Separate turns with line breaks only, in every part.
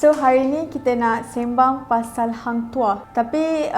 So hari ni kita nak sembang pasal Hang Tuah. Tapi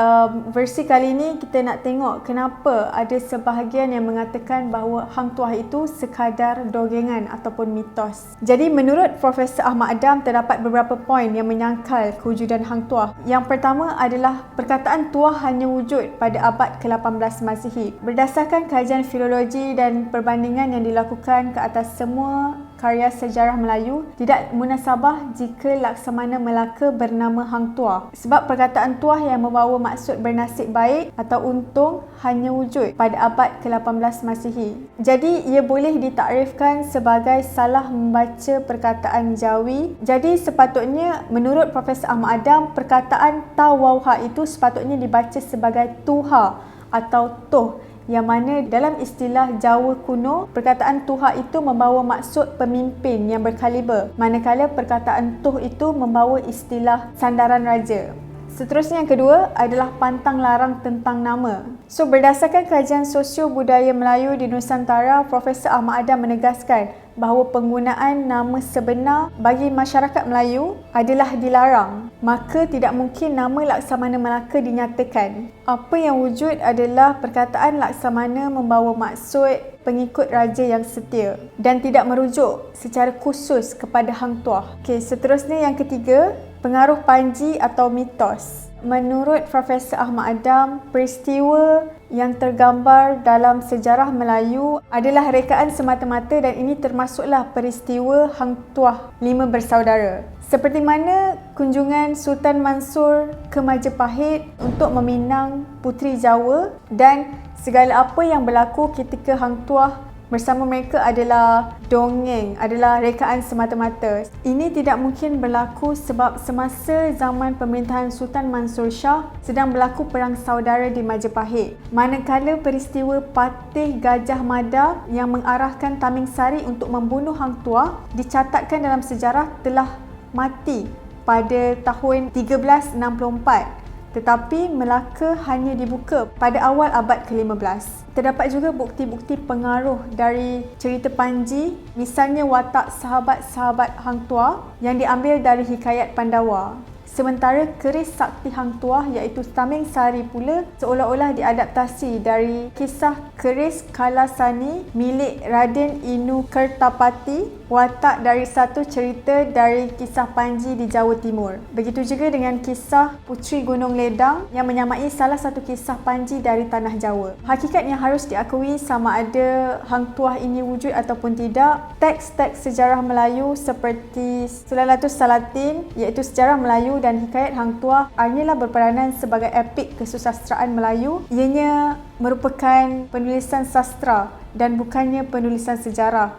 versi kali ni kita nak tengok kenapa ada sebahagian yang mengatakan bahawa Hang Tuah itu sekadar dogengan ataupun mitos. Jadi menurut Profesor Ahmad Adam terdapat beberapa poin yang menyangkal kewujudan Hang Tuah. Yang pertama adalah perkataan tuah hanya wujud pada abad ke-18 Masihi. Berdasarkan kajian filologi dan perbandingan yang dilakukan ke atas semua karya sejarah Melayu, tidak munasabah jika Laksamana Melaka bernama Hang Tuah. Sebab perkataan tuah yang membawa maksud bernasib baik atau untung hanya wujud pada abad ke-18 Masihi. Jadi ia boleh ditakrifkan sebagai salah membaca perkataan Jawi. Jadi sepatutnya menurut Profesor Ahmad Adam, perkataan tawauha itu sepatutnya dibaca sebagai tuha atau toh, yang mana dalam istilah Jawa kuno, perkataan tuha itu membawa maksud pemimpin yang berkaliber, manakala perkataan tuh itu membawa istilah sandaran raja. Seterusnya yang kedua adalah pantang larang tentang nama. So berdasarkan kajian sosio budaya Melayu di Nusantara, Profesor Ahmad Adam menegaskan bahawa penggunaan nama sebenar bagi masyarakat Melayu adalah dilarang. Maka tidak mungkin nama Laksamana Melaka dinyatakan. Apa yang wujud adalah perkataan Laksamana membawa maksud pengikut raja yang setia dan tidak merujuk secara khusus kepada Hang Tuah. Okey, seterusnya yang ketiga, pengaruh panji atau mitos. Menurut Profesor Ahmad Adam, peristiwa yang tergambar dalam sejarah Melayu adalah rekaan semata-mata dan ini termasuklah peristiwa Hang Tuah 5 bersaudara. Seperti mana kunjungan Sultan Mansur ke Majapahit untuk meminang Puteri Jawa dan segala apa yang berlaku ketika Hang Tuah bersama mereka adalah dongeng, adalah rekaan semata-mata. Ini tidak mungkin berlaku sebab semasa zaman pemerintahan Sultan Mansur Shah sedang berlaku perang saudara di Majapahit. Manakala peristiwa Patih Gajah Mada yang mengarahkan Taming Sari untuk membunuh Hang Tuah dicatatkan dalam sejarah telah mati pada tahun 1364. Tetapi Melaka hanya dibuka pada awal abad ke-15. Terdapat juga bukti-bukti pengaruh dari cerita Panji, misalnya watak sahabat-sahabat Hang Tuah yang diambil dari hikayat Pandawa. Sementara keris sakti Hang Tuah iaitu Taming Sari pula seolah-olah diadaptasi dari kisah keris Kalasani milik Raden Inu Kertapati, watak dari satu cerita dari kisah Panji di Jawa Timur. Begitu juga dengan kisah Puteri Gunung Ledang yang menyamai salah satu kisah Panji dari Tanah Jawa. Hakikat yang harus diakui sama ada Hang Tuah ini wujud ataupun tidak, teks-teks sejarah Melayu seperti Sulalatus Salatin iaitu sejarah Melayu dan hikayat Hang Tuah hanyalah berperanan sebagai epik kesusastraan Melayu. Ianya merupakan penulisan sastra dan bukannya penulisan sejarah.